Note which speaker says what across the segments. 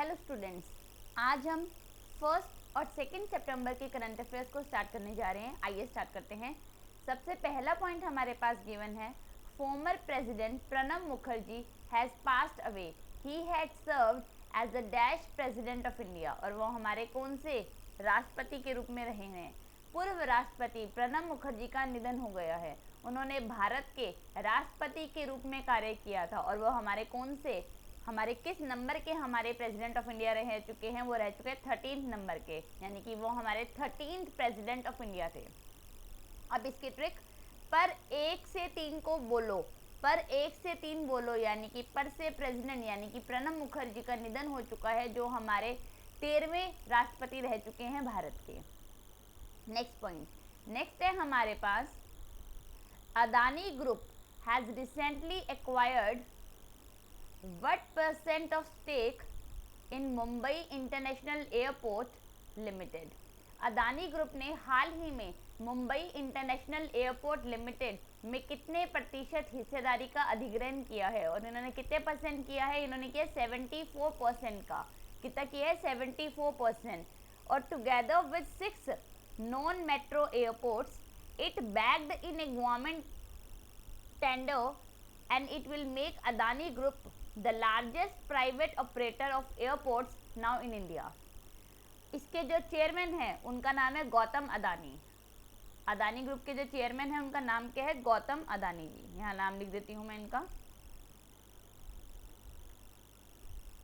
Speaker 1: Hello students, आज हम first और सेकंड सितंबर के करंट अफेयर्स को स्टार्ट करने जा रहे हैं। आइए स्टार्ट करते हैं। सबसे पहला पॉइंट हमारे पास गिवन है, former president Pranab Mukherjee has passed away, he had served as the dash president of India. और वो हमारे कौन से राष्ट्रपति के रूप में रहे हैं? पूर्व राष्ट्रपति प्रणब मुखर्जी का निधन हो गया है। उन्होंने भारत के राष्ट्रपति के रूप में कार्य किया था और वो हमारे कौन से, हमारे किस नंबर के हमारे प्रेसिडेंट ऑफ इंडिया रह चुके हैं? वो रह चुके हैं 13th नंबर के, यानी कि वो हमारे 13th प्रेसिडेंट ऑफ इंडिया थे। अब इसकी ट्रिक, पर 1 से 3 को बोलो, पर 1 से 3 बोलो, यानी कि पर से प्रेसिडेंट, यानी कि प्रणब मुखर्जी का निधन हो चुका है, जो हमारे 13वें राष्ट्रपति रह चुके हैं भारत के। नेक्स्ट पॉइंट, नेक्स्ट है हमारे पास, Adani group has recently acquired what % of stake in Mumbai International Airport Limited? Adani group ने हाल ही में मुंबई इंटरनेशनल एयरपोर्ट लिमिटेड में कितने प्रतिशत हिस्सेदारी का अधिग्रहण किया है? और इन्होंने कितने परसेंट किया है? इन्होंने किया 74% का। कितना किया है? 74%। और together with 6 non metro airports it bagged in A government tender and it will make Adani Group the largest private operator of airports now in India. इसके जो चेयरमैन हैं उनका नाम है गौतम अदानी। अदानी ग्रुप के जो चेयरमैन हैं उनका नाम क्या है? गौतम अदानी जी। यहाँ नाम लिख देती हूँ मैं इनका,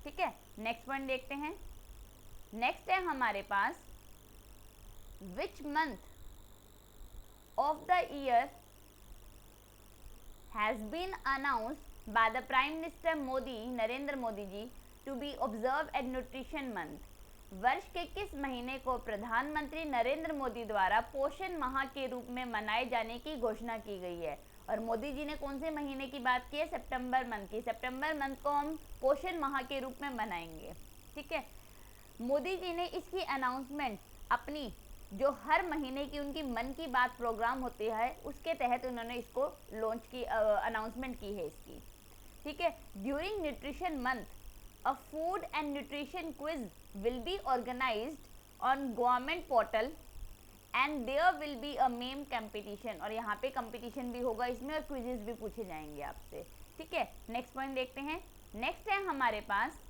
Speaker 1: ठीक है। नेक्स्ट पॉइंट देखते हैं। नेक्स्ट है हमारे पास, which month of the year has been announced by the Prime Minister Modi, Narendra Modi ji, to be observed as Nutrition Month? वर्ष के किस महीने को प्रधानमंत्री नरेंद्र मोदी द्वारा पोषण माह के रूप में मनाए जाने की घोषणा की गई है? और मोदी जी ने कौन से महीने की बात की है? सितंबर मंथ की। सितंबर मंथ को हम पोषण माह के रूप में मनाएंगे, ठीक है। मोदी जी ने इसकी अनाउंसमेंट अपनी जो हर महीने की उनकी मन की बात प्रोग्राम होती है उसके तहत उन्होंने इसको लॉन्च की, अनाउंसमेंट की है इसकी, ठीक है। During nutrition month a food and nutrition quiz will be organised on government portal and there will be a meme competition. और यहाँ पे कंपटीशन भी होगा इसमें और क्विजेस भी पूछे जाएंगे आपसे, ठीक है। नेक्स्ट पॉइंट देखते हैं। नेक्स्ट है हमारे पास,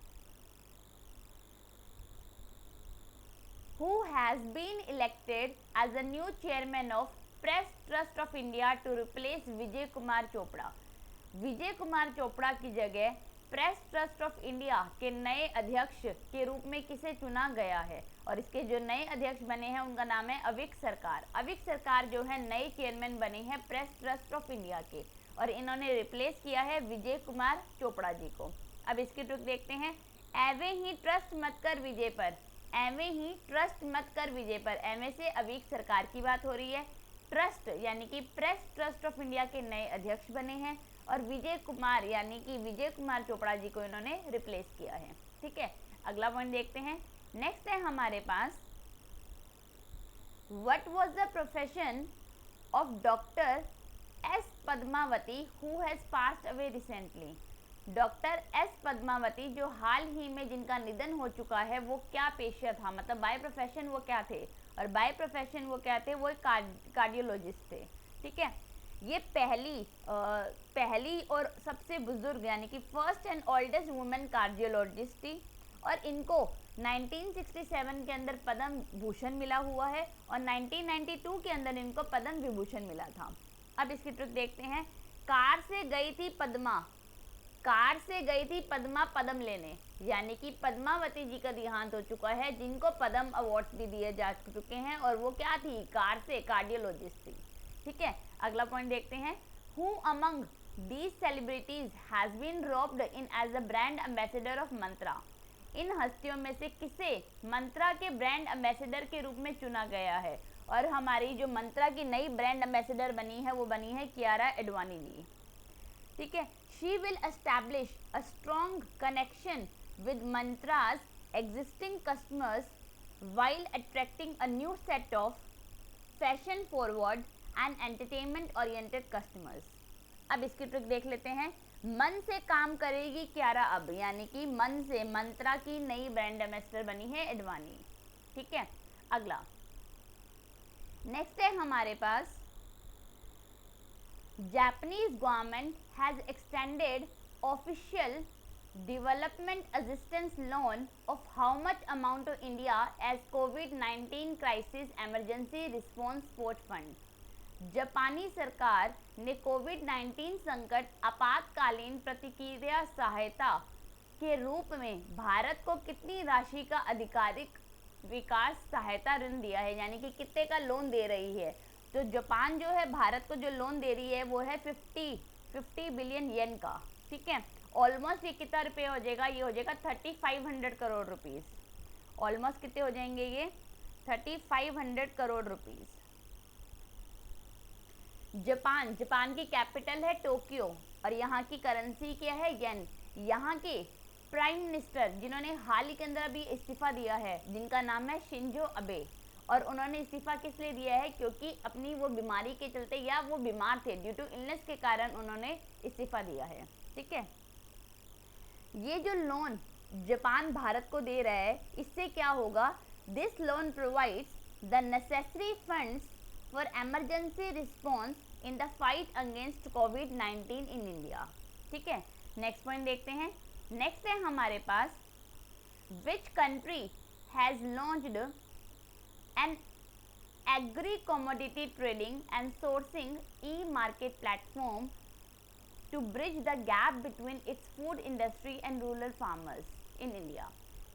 Speaker 1: who has been elected as the new chairman of Press Trust of India to replace Vijay Kumar Chopra? Vijay Kumar Chopra की जगह प्रेस ट्रस्ट ऑफ इंडिया के नए अध्यक्ष के रूप में किसे चुना गया है? और इसके जो नए अध्यक्ष बने हैं उनका नाम है अविक सरकार। अविक सरकार जो है नए चेयरमैन बने हैं प्रेस ट्रस्ट ऑफ इंडिया के, और इन्होंने रिप्लेस किया है विजय कुमार चोपड़ा जी को। अब इसकी ट्रिक देखते हैं। एवे ही ट्रस्ट मत कर विजय पर, एवे ही ट्रस्ट मत कर विजय पर, एवे से अविक सरकार की बात हो रही है। ट्रस्ट यानी कि प्रेस ट्रस्ट ऑफ इंडिया के नए अध्यक्ष बने हैं, और विजय कुमार यानी कि विजय कुमार चोपड़ा जी को इन्होंने रिप्लेस किया है, ठीक है। अगला पॉइंट देखते हैं। नेक्स्ट है हमारे पास, what was the profession of doctor S Padmavati who has passed away recently? Doctor S Padmavati जो हाल ही में जिनका निधन हो चुका है, वो क्या पेशा था? मतलब बाय प्रोफेशन वो क्या थे? और बाय प्रोफेशन वो क्या थे? वो कार्डियोलॉजिस्ट थे, ठीक है। ये पहली और सबसे बुजुर्ग यानी कि first and oldest women cardiologist थी, और इनको 1967 के अंदर पद्म भूषण मिला हुआ है, और 1992 के अंदर इनको पद्म विभूषण मिला था। अब इसकी ट्रिक देखते हैं। कार से गई थी पद्मा, कार से गई थी पद्मा पद्म लेने, यानी कि पद्मावती जी का देहांत हो चुका है, जिनको पद्म अवार्ड भी दिए जा चुके हैं, और वो क्या थी? कार से कार्डियोलॉजिस्ट थी, ठीक है। अगला पॉइंट देखते हैं। Who among these celebrities has been roped in as a brand ambassador of Mantra? इन हस्तियों में से किसे मंत्रा के ब्रांड एम्बेसडर के रूप में चुना गया है? और हमारी जो मंत्रा की नई ब्रांड एम्बेसडर बनी है वो बनी है कियारा एडवाणी जी, ठीक है। She will establish a strong connection with Mantra's existing customers while attracting a new set of fashion forward and entertainment oriented customers. अब इसकी ट्रिक देख लेते हैं। मन से काम करेगी कियारा अब, यानी कि मन से मंत्रा की नई ब्रांड एम्बेसडर बनी है एडवाणी। ठीक है, अगला नेक्स्ट है हमारे पास, Japanese government has extended official development assistance loan of how much amount to India as COVID-19 crisis emergency response support fund। जापानी सरकार ने कोविड-19 संकट आपातकालीन प्रतिक्रिया सहायता के रूप में भारत को कितनी राशि का आधिकारिक विकास सहायता ऋण दिया है, यानी कि कितने का लोन दे रही है। तो जापान जो है भारत को जो लोन दे रही है वो है 50 बिलियन येन का। ठीक है, ऑलमोस्ट ये कितना रुपये हो जाएगा, ये हो जाएगा 3500 करोड़ रुपीस। ऑलमोस्ट कितने हो जाएंगे ये 3500 करोड़ रुपीस। जापान की कैपिटल है टोक्यो और यहाँ की करेंसी क्या है, येन। यहाँ के प्राइम मिनिस्टर जिन्होंने हाल ही के अंदर अभी इस्तीफा दिया है, जिनका नाम है शिंजो अबे, और उन्होंने इस्तीफा किस लिए दिया है, क्योंकि अपनी वो बीमारी के चलते, या वो बीमार थे, ड्यू टू इलनेस के कारण उन्होंने इस्तीफा दिया है। ठीक है, ये जो लोन जापान भारत को दे रहा है, इससे क्या होगा, this loan provides the necessary funds for emergency response in the fight against कोविड-19 इन इंडिया। ठीक है, नेक्स्ट पॉइंट देखते हैं। नेक्स्ट है हमारे पास, which country has launched an agri commodity trading and sourcing e market platform to bridge the gap between its food industry and rural farmers in India.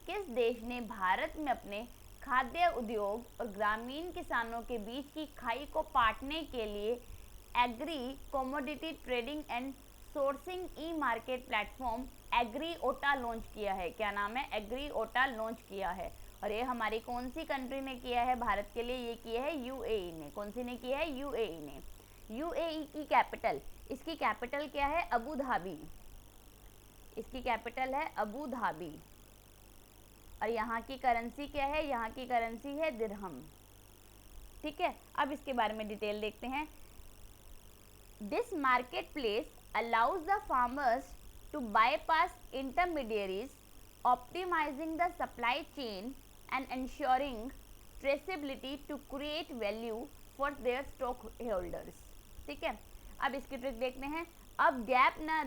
Speaker 1: किस देश ने भारत में अपने खाद्य उद्योग और ग्रामीण किसानों के बीच की खाई को पाटने के लिए agri commodity trading and sourcing e market platform agri Ota launch किया है। क्या नाम है, एग्री ओटा लॉन्च किया है। और ये हमारी कौन सी कंट्री ने किया है भारत के लिए, ये किया है यूएई ने। कौन सी ने किया है, यूएई ने। यूएई की कैपिटल, इसकी कैपिटल क्या है, अबू धाबी। इसकी कैपिटल है अबू धाबी। और यहाँ की करेंसी क्या है, यहाँ की करेंसी है दिरहम। ठीक है, अब इसके बारे में डिटेल देखते हैं। This market place allows the farmers to bypass intermediaries, optimizing the supply chain and ensuring traceability to create value for their stockholders। ठीक है, अब इसकी ट्रिक देखते हैं। अब गैप ना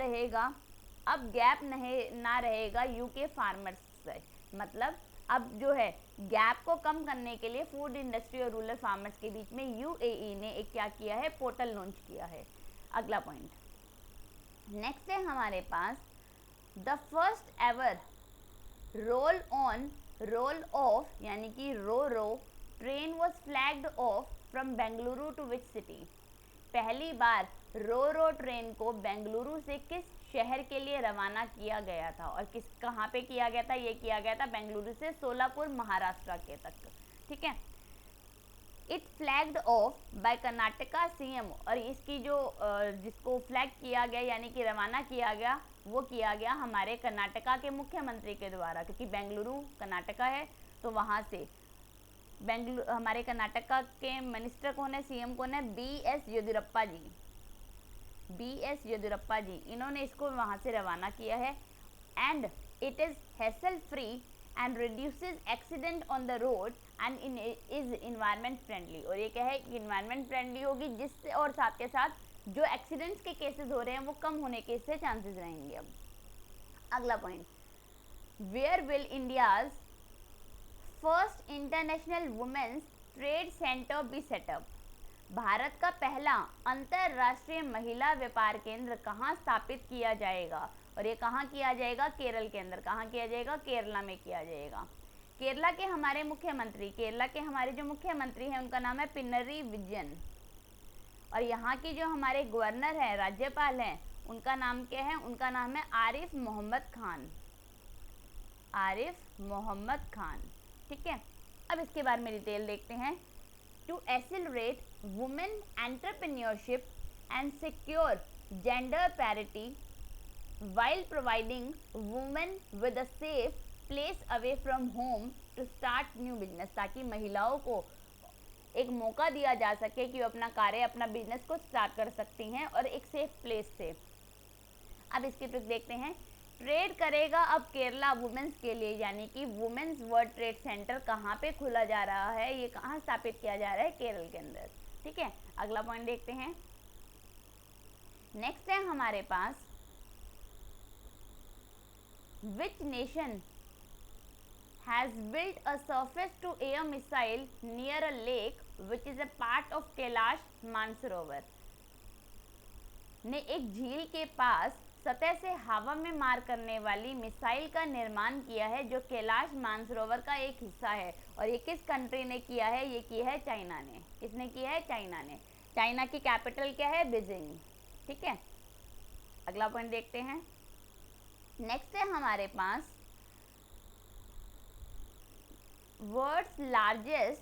Speaker 1: रहेगा यूके फार्मर्स से, मतलब अब जो है गैप को कम करने के लिए फूड इंडस्ट्री और रूरल फार्मर्स के बीच में यूएई ने एक क्या किया है, पोर्टल लॉन्च किया है। अगला पॉइंट नेक्स्ट है हमारे पास, the first ever roll on roll off यानी कि ro train was flagged off from Bengaluru to which city. पहली बार रो ट्रेन को बेंगलुरु से किस शहर के लिए रवाना किया गया था, और कहाँ पे किया गया था, ये किया गया था बेंगलुरु से सोलापुर महाराष्ट्र के तक। ठीक है, it flagged off by Karnataka CM, और इसकी जो जिसको फ्लैग किया गया यानी कि रवाना किया गया, वो किया गया हमारे कर्नाटका के मुख्यमंत्री के द्वारा, क्योंकि बेंगलुरु कर्नाटका है, तो वहाँ से हमारे कर्नाटका के मिनिस्टर कौन है, सीएम कौन है, बीएस येदियुरप्पा जी। इन्होंने इसको वहाँ से रवाना किया है। And it is hassle free and reduces accident on the road and is environment friendly. और ये क्या है, इन्वायरमेंट फ्रेंडली होगी, जिससे और साथ के साथ जो एक्सीडेंट्स के केसेस हो रहे हैं वो कम होने के इससे चांसेस रहेंगे। अब अगला point, where will India's first international women's trade centre be set up. Bharat का पहला अंतरराष्ट्रीय महिला व्यापार केंद्र कहाँ स्थापित किया जाएगा, और ये कहाँ किया जाएगा, केरल के अंदर। कहाँ किया जाएगा, केरला में किया जाएगा। केरला के हमारे जो मुख्यमंत्री हैं उनका नाम है पिनरई विजयन, और यहाँ की जो हमारे गवर्नर हैं, राज्यपाल हैं, उनका नाम क्या है, उनका नाम है आरिफ मोहम्मद खान। ठीक है, अब इसके बारे में डिटेल देखते हैं। To accelerate women entrepreneurship and secure gender parity while providing women with a safe place away from home to start new business, ताकि महिलाओं को एक मौका दिया जा सके कि वो अपना बिजनेस को स्टार्ट कर सकती हैं और एक सेफ प्लेस से। अब इसकी ट्रिक देखते हैं। ट्रेड करेगा अब केरला वुमेन्स के लिए, यानी कि वुमेन्स वर्ल्ड ट्रेड सेंटर कहाँ पे खोला जा रहा है, ये कहाँ स्थापित किया जा रहा है, केरल के अंदर। ठीक है, अगला पॉइंट देखते हैं। नेक्स्ट है हमारे पास, which nation has built a surface to air missile near a lake which is a part of Kailash Mansarovar. ने एक झील के पास सतह से हवा में मार करने वाली मिसाइल का निर्माण किया है जो कैलाश मानसरोवर का एक हिस्सा है। और ये किस कंट्री ने किया है, ये किया है चाइना ने। किसने किया है, चाइना ने। चाइना की कैपिटल क्या है, बीजिंग। ठीक है, अगला पॉइंट देखते हैं। नेक्स्ट है हमारे पास, world's largest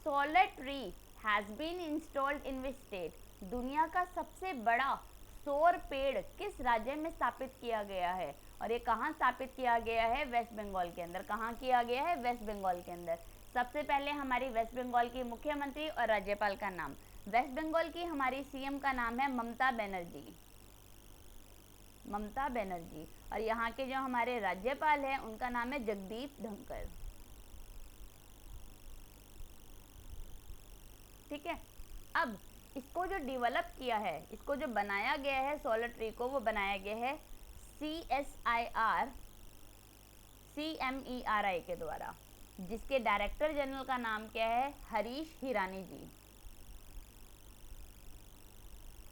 Speaker 1: solar tree has been installed in which state. दुनिया का सबसे बड़ा सौर पेड़ किस राज्य में स्थापित किया गया है, और ये कहाँ स्थापित किया गया है, वेस्ट बंगाल के अंदर। कहाँ किया गया है, वेस्ट बंगाल के अंदर। सबसे पहले हमारी वेस्ट बंगाल की मुख्यमंत्री और राज्यपाल का नाम। वेस्ट बंगाल की हमारी सीएम का नाम है ममता बनर्जी। ममता बनर्जी। और यहाँ के जो हमारे राज्यपाल हैं उनका नाम है जगदीप धनखड़। ठीक है, अब इसको जो डेवलप किया है, इसको जो बनाया गया है सोलर ट्री को, वो बनाया गया है CMERI के द्वारा, जिसके डायरेक्टर जनरल का नाम क्या है, हरीश हिरानी जी।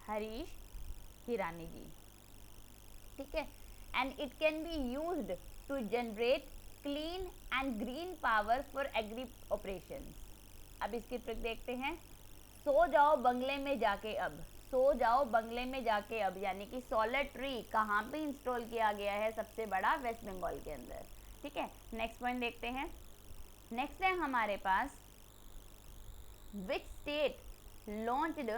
Speaker 1: हरीश हिरानी जी। ठीक है, and it can be used to generate clean and green power for agri operations. अब इसकी ट्रिक देखते हैं। सो जाओ बंगले में जाके अब, सो जाओ बंगले में जाके अब, यानी कि सोलर ट्री कहाँ पे इंस्टॉल किया गया है, सबसे बड़ा वेस्ट बंगाल के अंदर। ठीक है, नेक्स्ट पॉइंट देखते हैं। नेक्स्ट है हमारे पास, which state launched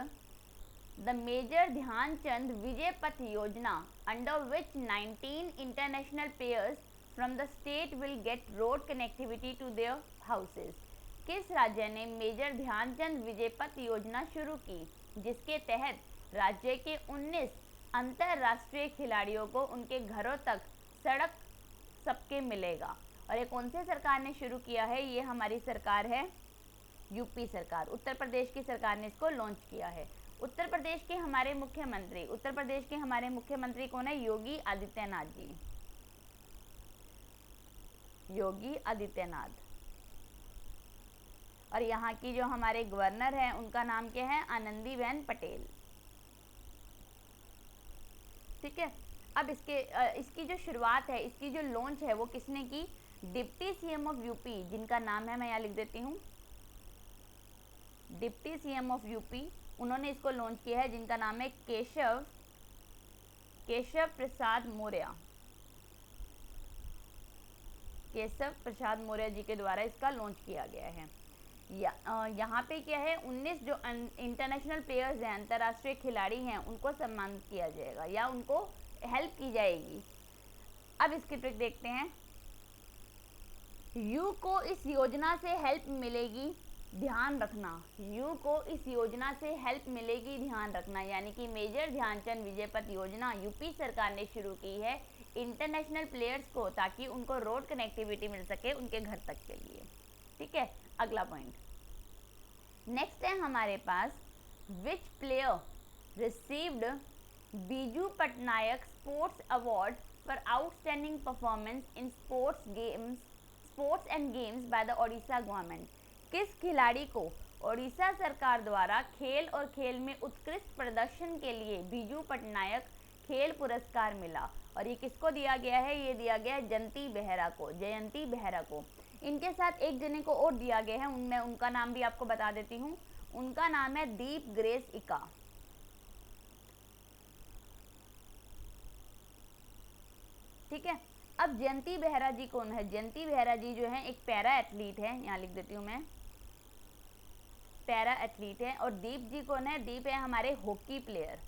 Speaker 1: the major Dhyanchand Vijay Path Yojana under which 19 international players from the state will get road connectivity to their houses. किस राज्य ने मेजर ध्यानचंद विजय पथ योजना शुरू की, जिसके तहत राज्य के 19 अंतरराष्ट्रीय खिलाड़ियों को उनके घरों तक सड़क सबके मिलेगा। और ये कौन से सरकार ने शुरू किया है, ये हमारी सरकार है यूपी सरकार। उत्तर प्रदेश की सरकार ने इसको लॉन्च किया है। उत्तर प्रदेश के हमारे मुख्यमंत्री कौन है, योगी आदित्यनाथ जी। योगी आदित्यनाथ। और यहाँ की जो हमारे गवर्नर हैं उनका नाम क्या है, आनंदीबेन पटेल। ठीक है, अब इसकी जो शुरुआत है, इसकी जो लॉन्च है वो किसने की, डिप्टी सीएम ऑफ यूपी, जिनका नाम है, मैं यहाँ लिख देती हूँ, डिप्टी सीएम ऑफ यूपी, उन्होंने इसको लॉन्च किया है, जिनका नाम है केशव प्रसाद मौर्य। केशव प्रसाद मौर्य जी के द्वारा इसका लॉन्च किया गया है। यहाँ पे क्या है, 19 जो इंटरनेशनल प्लेयर्स हैं, अंतर्राष्ट्रीय खिलाड़ी हैं, उनको सम्मानित किया जाएगा या उनको हेल्प की जाएगी। अब इसकी ट्रिक देखते हैं। यू को इस योजना से हेल्प मिलेगी, ध्यान रखना। यू को इस योजना से हेल्प मिलेगी, ध्यान रखना। यानी कि मेजर ध्यानचंद विजय पथ योजना यूपी सरकार ने शुरू की है इंटरनेशनल प्लेयर्स को, ताकि उनको रोड कनेक्टिविटी मिल सके उनके घर तक के लिए। ठीक है, अगला पॉइंट। नेक्स्ट है हमारे पास, which player received Biju Patnaik sports award for outstanding performance in sports and games by the Odisha government. किस खिलाड़ी को ओडिशा सरकार द्वारा खेल और खेल में उत्कृष्ट प्रदर्शन के लिए बीजू पटनायक खेल पुरस्कार मिला, और ये किसको दिया गया है, ये दिया गया है जयंती बेहरा को। इनके साथ एक जने को और दिया गया है, उनमें उनका नाम भी आपको बता देती हूँ। उनका नाम है दीप ग्रेस इका। ठीक है, अब जयंती बेहरा जी कौन है, जयंती बेहरा जी जो है एक पैरा एथलीट है, यहाँ लिख देती हूँ मैं, पैरा एथलीट है। और दीप जी कौन है, दीप है हमारे हॉकी प्लेयर।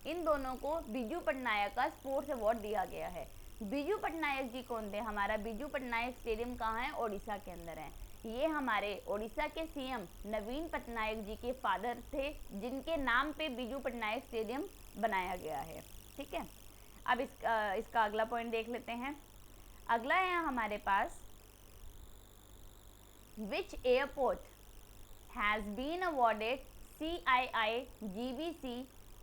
Speaker 1: इन दोनों को बीजू पटनायक का स्पोर्ट्स अवार्ड दिया गया है। बीजू पटनायक जी कौन थे, हमारा बीजू पटनायक स्टेडियम कहाँ है, ओडिशा के अंदर है। ये हमारे उड़ीसा के सीएम नवीन पटनायक जी के फादर थे, जिनके नाम पे बिजू पटनायक स्टेडियम बनाया गया है। ठीक है, अब इसका अगला पॉइंट देख लेते हैं। अगला है हमारे पास, which airport has been awarded CII-GBC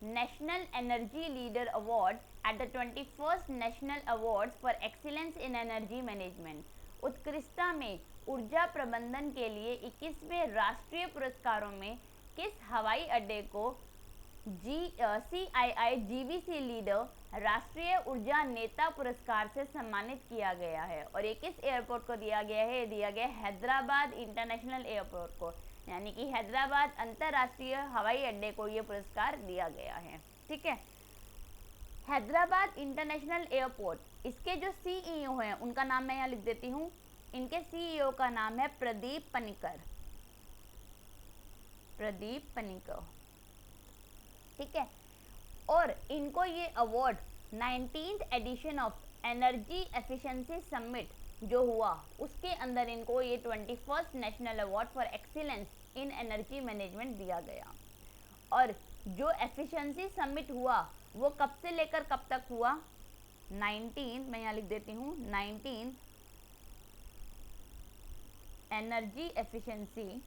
Speaker 1: national energy leader award at the 21st national awards for excellence in energy management. उत्कृष्टता में ऊर्जा प्रबंधन के लिए 21वें राष्ट्रीय पुरस्कारों में किस हवाई अड्डे को CII-GBC लीडर राष्ट्रीय ऊर्जा नेता पुरस्कार से सम्मानित किया गया है? और ये किस एयरपोर्ट को दिया गया है? दिया गया हैदराबाद इंटरनेशनल एयरपोर्ट को, यानी कि हैदराबाद अंतर्राष्ट्रीय हवाई अड्डे को ये पुरस्कार दिया गया है। ठीक है, हैदराबाद इंटरनेशनल एयरपोर्ट, इसके जो CEO हैं उनका नाम मैं यहाँ लिख देती हूँ। इनके CEO का नाम है प्रदीप पनिकर। प्रदीप पनिकर, ठीक है। और इनको ये award 19th edition of energy efficiency summit जो हुआ उसके अंदर इनको ये 21st national award for excellence in energy management दिया गया। और जो एफिशिएंसी समिट हुआ वो कब से लेकर कब तक हुआ? 19, मैं यहाँ लिख देती हूँ, 19 एनर्जी एफिशिएंसी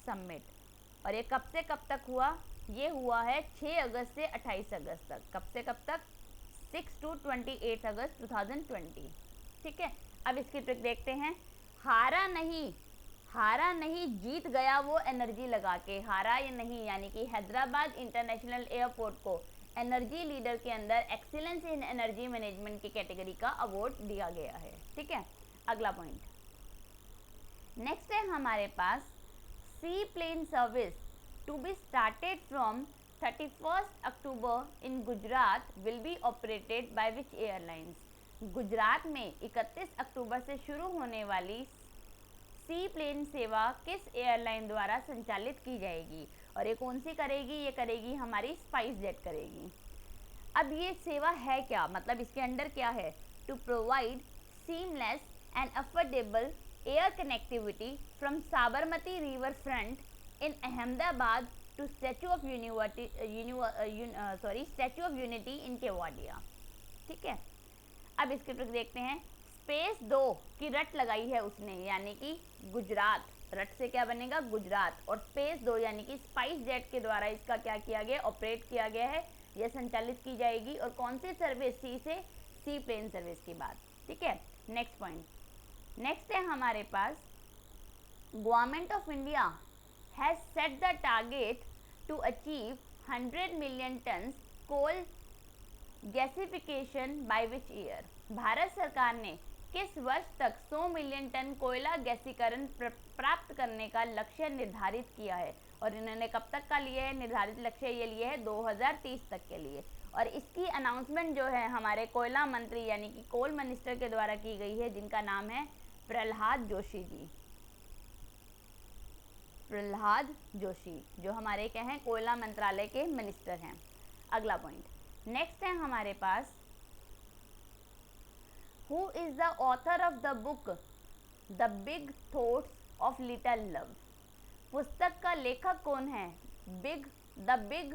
Speaker 1: समिट। और ये कब से कब तक हुआ? ये हुआ है 6 अगस्त से 28 अगस्त तक। कब से कब तक? 6 to 28 अगस्त 2020। ठीक है, अब इसकी ट्रिक देखते हैं। हारा नहीं जीत गया वो एनर्जी लगा के। हारा या नहीं, यानी कि हैदराबाद इंटरनेशनल एयरपोर्ट को एनर्जी लीडर के अंदर एक्सीलेंस इन एनर्जी मैनेजमेंट की कैटेगरी का अवार्ड दिया गया है। ठीक है, अगला पॉइंट नेक्स्ट है हमारे पास, sea plane service to be started from 31st October in Gujarat will be operated by which airlines. Gujarat में 31 अक्टूबर से शुरू होने वाली सी प्लेन सेवा किस एयरलाइन द्वारा संचालित की जाएगी? और ये कौन सी करेगी? ये करेगी हमारी स्पाइस जेट करेगी। अब ये सेवा है क्या, मतलब इसके अंडर क्या है? To provide seamless and affordable air connectivity from Sabarmati river front in Ahmedabad to statue of unity in Kevadia. ठीक है, अब इसके ट्रिक देखते हैं। स्पेस 2 की रट लगाई है उसने, यानी कि गुजरात, रट से क्या बनेगा? गुजरात। और स्पेस 2 यानी कि स्पाइस जेट के द्वारा इसका क्या किया गया? ऑपरेट किया गया है, यह संचालित की जाएगी। और कौन सी सर्विस? सी से सी प्लेन सर्विस की बात। ठीक है, नेक्स्ट पॉइंट नेक्स्ट है हमारे पास, government of India has set the target to achieve 100 million tons coal gasification by which year. Bharat सरकार ने किस वर्ष तक 100 मिलियन टन कोयला गैसीकरण प्राप्त करने का लक्ष्य निर्धारित किया है? और इन्होंने कब तक का लिया है निर्धारित लक्ष्य? ये लिए है 2030 तक के लिए। और इसकी अनाउंसमेंट जो है हमारे कोयला मंत्री यानी कि कोल मिनिस्टर के द्वारा की गई है, जिनका नाम है प्रहलाद जोशी जी। प्रहलाद जोशी जो हमारे क्या हैं? कोयला मंत्रालय के मिनिस्टर हैं। अगला पॉइंट नेक्स्ट है हमारे पास, Who is the author of the book The Big Thoughts of Little Love? पुस्तक का लेखक कौन है? The Big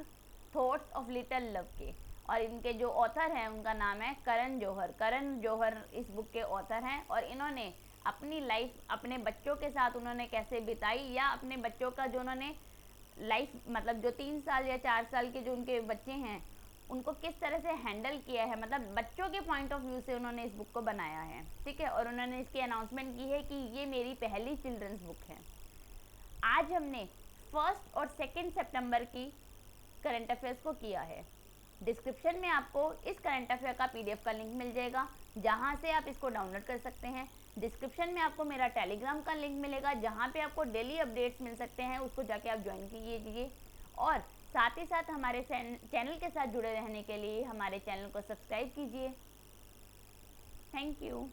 Speaker 1: Thoughts of Little Love के। और इनके जो ऑथर हैं उनका नाम है करण जौहर। करण जौहर इस बुक के ऑथर हैं। और इन्होंने अपनी लाइफ अपने बच्चों के साथ उन्होंने कैसे बिताई, या अपने बच्चों का जो उन्होंने लाइफ मतलब जो 3 साल या 4 साल के जो उनके बच्चे हैं उनको किस तरह से हैंडल किया है, मतलब बच्चों के पॉइंट ऑफ व्यू से उन्होंने इस बुक को बनाया है। ठीक है, और उन्होंने इसकी अनाउंसमेंट की है कि ये मेरी पहली चिल्ड्रंस बुक है। आज हमने 1 और 2 सितंबर की करंट अफेयर्स को किया है। डिस्क्रिप्शन में आपको इस करंट अफेयर का PDF का लिंक मिल जाएगा, जहाँ से आप इसको डाउनलोड कर सकते हैं। डिस्क्रिप्शन में आपको मेरा टेलीग्राम का लिंक मिलेगा, जहाँ पे आपको डेली अपडेट्स मिल सकते हैं, उसको जाके आप ज्वाइन कीजिए। और साथ ही साथ हमारे चैनल के साथ जुड़े रहने के लिए हमारे चैनल को सब्सक्राइब कीजिए। Thank you.